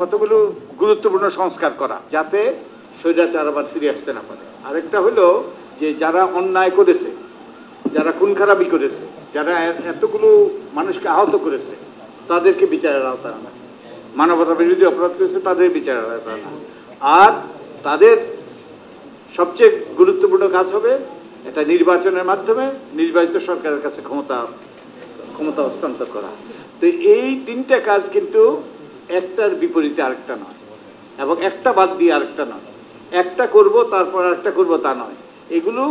কতগুলো গুরুত্বপূর্ণ সংস্কার করা যাতে স্বৈরাচার আবার ফিরে আসতে না পারে। আরেকটা হলো যে যারা অন্যায় করেছে, যারা খুন খারাপি করেছে, যারা এতগুলো মানুষকে আহত করেছে তাদেরকে বিচারের আওতায় আনা, মানবতা বিরোধী অপরাধ করেছে তাদের বিচারের আওতায় আনা। আর তাদের সবচেয়ে গুরুত্বপূর্ণ কাজ হবে এটা নির্বাচনের মাধ্যমে নির্বাচিত সরকারের কাছে ক্ষমতা হস্তান্তর করা। তো এই তিনটা কাজ কিন্তু একটার বিপরীতে আরেকটা নয়, এবং একটা বাদ দিয়ে আরেকটা নয়। একটা করব তারপর আরেকটা করব তা নয়, এগুলো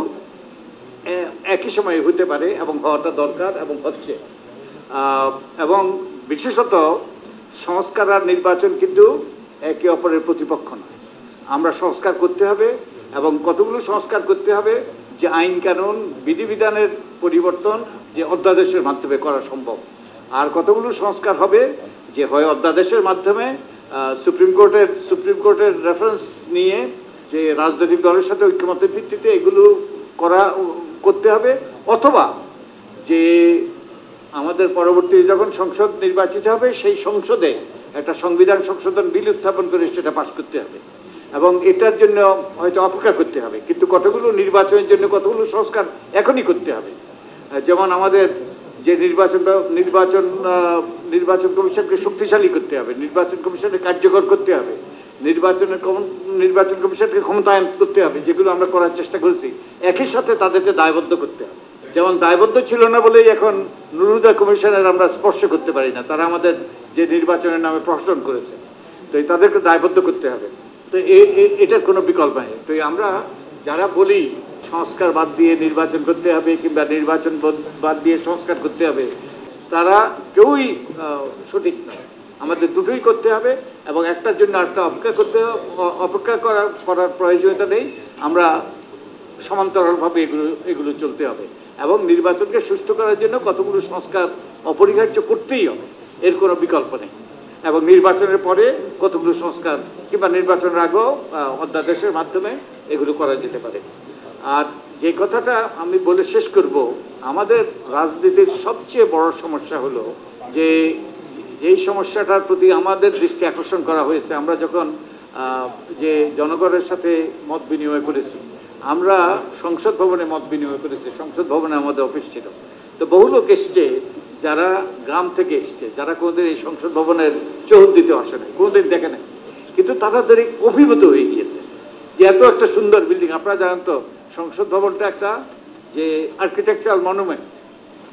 একই সময়ে হতে পারে এবং হওয়াটা দরকার এবং হচ্ছে। এবং বিশেষত সংস্কার আর নির্বাচন কিন্তু একে অপরের প্রতিপক্ষ নয়। আমরা সংস্কার করতে হবে, এবং কতগুলো সংস্কার করতে হবে যে আইন কানুন বিধিবিধানের পরিবর্তন যে অধ্যাদেশের মাধ্যমে করা সম্ভব, আর কতগুলো সংস্কার হবে যে হয় অধ্যাদেশের মাধ্যমে সুপ্রিম কোর্টের রেফারেন্স নিয়ে যে রাজনৈতিক দলের সাথে ঐক্যমতের ভিত্তিতে এগুলো করতে হবে, অথবা যে আমাদের পরবর্তী যখন সংসদ নির্বাচিত হবে সেই সংসদে একটা সংবিধান সংশোধন বিল উত্থাপন করে সেটা পাস করতে হবে। এবং এটার জন্য হয়তো অপেক্ষা করতে হবে, কিন্তু কতগুলো নির্বাচনের জন্য কতগুলো সংস্কার এখনই করতে হবে। যেমন আমাদের যে নির্বাচন কমিশনকে শক্তিশালী করতে হবে, নির্বাচন কমিশনকে কার্যকর করতে হবে, নির্বাচন কমিশনকে ক্ষমতায়ন করতে হবে, যেগুলো আমরা করার চেষ্টা করেছি। একই সাথে তাদেরকে দায়বদ্ধ করতে হবে। যেমন দায়বদ্ধ ছিল না বলেই এখন নুরুদা কমিশনের আমরা স্পর্শ করতে পারি না, তারা আমাদের যে নির্বাচনের নামে প্রহসন করেছে, তো তাদেরকে দায়বদ্ধ করতে হবে। তো এটার কোনো বিকল্প নেই। তো আমরা যারা বলি সংস্কার বাদ দিয়ে নির্বাচন করতে হবে কিংবা নির্বাচন বাদ দিয়ে সংস্কার করতে হবে, তারা কেউই সঠিক নয়। আমাদের দুটোই করতে হবে, এবং একটার জন্য আরেকটা অপেক্ষা করার প্রয়োজনীয়তা নেই। আমরা সমান্তরালভাবে এগুলো চলতে হবে, এবং নির্বাচনকে সুষ্ঠু করার জন্য কতগুলো সংস্কার অপরিহার্য করতেই হবে, এর কোনো বিকল্প নেই। এবং নির্বাচনের পরে কতগুলো সংস্কার কিংবা নির্বাচনের আগেও অধ্যাদেশের মাধ্যমে এগুলো করা যেতে পারে। আর যে কথাটা আমি বলে শেষ করব, আমাদের রাজনীতির সবচেয়ে বড় সমস্যা হলো যে যেই সমস্যাটার প্রতি আমাদের দৃষ্টি আকর্ষণ করা হয়েছে, আমরা যখন যে জনগণের সাথে মত বিনিময় করেছি, আমরা সংসদ ভবনে মত বিনিময় করেছি, সংসদ ভবনে আমাদের অফিস ছিল। তো বহু লোক এসছে যারা গ্রাম থেকে এসছে, যারা কোনোদিন এই সংসদ ভবনের চৌহদ্দিতে আসে নাই, কোনোদিন দেখে নাই, কিন্তু তাদের অভিভূত হয়ে গিয়েছে যে এত একটা সুন্দর বিল্ডিং। আপনারা জানেন তো সংসদ ভবনটা একটা যে architectural monument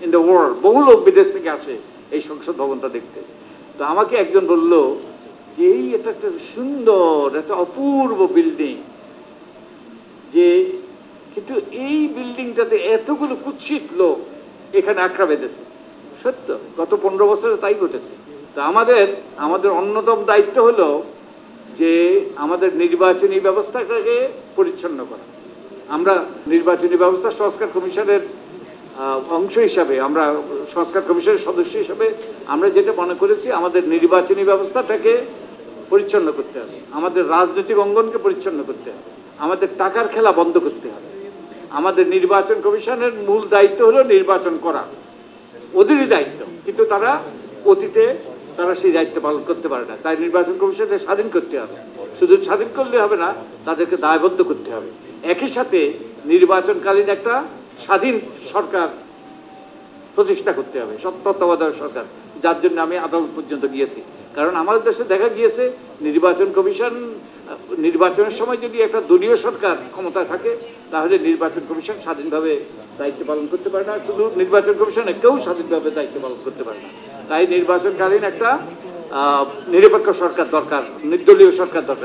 in the world, বহু লোক বিদেশ থেকে আসে এই সংসদ ভবনটা দেখতে। তো আমাকে একজন বলল যে এটা একটা সুন্দর, একটা অপূর্ব বিল্ডিং, যে কিন্তু এই বিল্ডিংটাতে এতগুলো কুৎসিত লোক এখানে আঁকড়া বেঁধেছে। সত্য, গত 15 বছরে তাই ঘটেছে। তো আমাদের অন্যতম দায়িত্ব হলো যে আমাদের নির্বাচনী ব্যবস্থাটাকে পরিচ্ছন্ন করা। আমরা নির্বাচনী ব্যবস্থা সংস্কার কমিশনের অংশ হিসাবে, আমরা সংস্কার কমিশনের সদস্য হিসাবে আমরা যেটা মনে করেছি, আমাদের নির্বাচনী ব্যবস্থাটাকে পরিচ্ছন্ন করতে হবে, আমাদের রাজনৈতিক অঙ্গনকে পরিচ্ছন্ন করতে হবে, আমাদের টাকার খেলা বন্ধ করতে হবে। আমাদের নির্বাচন কমিশনের মূল দায়িত্ব হলো নির্বাচন করা, ওদেরই দায়িত্ব, কিন্তু তারা অতীতে সেই দায়িত্ব পালন করতে পারে না। তাই নির্বাচন কমিশনকে স্বাধীন করতে হবে। শুধু স্বাধীন করলে হবে না, তাদেরকে দায়বদ্ধ করতে হবে। একই সাথে নির্বাচনকালীন একটা স্বাধীন সরকার প্রতিষ্ঠা করতে হবে, তত্ত্বাবধায়ক সরকার, যার জন্য আমি আদালত পর্যন্ত গিয়েছি। কারণ আমাদের দেশে দেখা গিয়েছে নির্বাচন কমিশন নির্বাচনের সময় যদি একটা দলীয় সরকার ক্ষমতায় থাকে, তাহলে নির্বাচন কমিশন স্বাধীনভাবে দায়িত্ব পালন করতে পারে না। শুধু নির্বাচন কমিশনে কেউ স্বাধীনভাবে দায়িত্ব পালন করতে পারে না। তাই নির্বাচনকালীন একটা নিরপেক্ষ সরকার দরকার, নির্দলীয় সরকার দরকার।